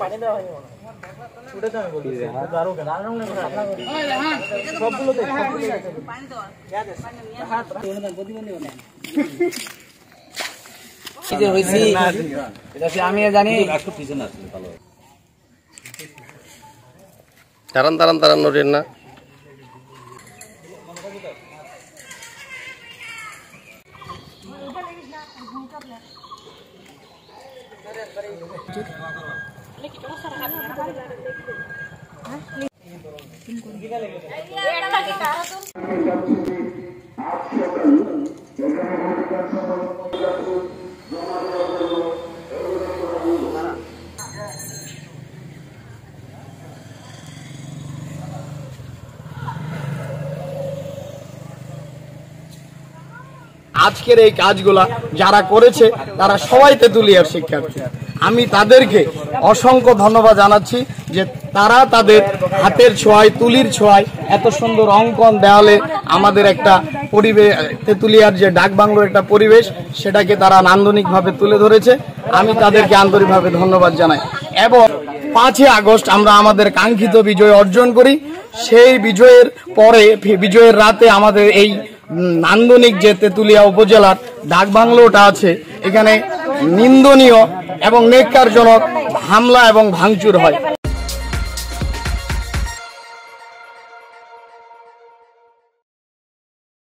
পানি দেওয়া হয়নি ওটা তো আমি বলছি আরো সবগুলোতে পানি দেওয়া আমি জানি তারান তারান তারান নড়েন না আজকের এই কাজগুলা যারা করেছে তারা সবাই তেতুলিয়ার শিক্ষার্থী। আমি তাদেরকে অসংখ্য ধন্যবাদ জানাচ্ছি যে তারা তাদের হাতের ছোঁয়ায় তুলির ছোঁয়ায় এত সুন্দর অঙ্কন দেওয়ালে আমাদের একটা পরিবেশ, তেতুলিয়ার যে ডাকবাংলোর একটা পরিবেশ সেটাকে তারা নান্দনিকভাবে তুলে ধরেছে। আমি তাদেরকে আন্তরিকভাবে ধন্যবাদ জানাই এবং 5ই আগস্ট আমরা আমাদের কাঙ্ক্ষিত বিজয় অর্জন করি। সেই বিজয়ের পরে বিজয়ের রাতে আমাদের এই নান্দনিক যে তেতুলিয়া উপজেলার ডাকবাংলোটা আছে এখানে নিন্দনীয় এবং নেককারজনক হামলা এবং ভাঙচুর হয়।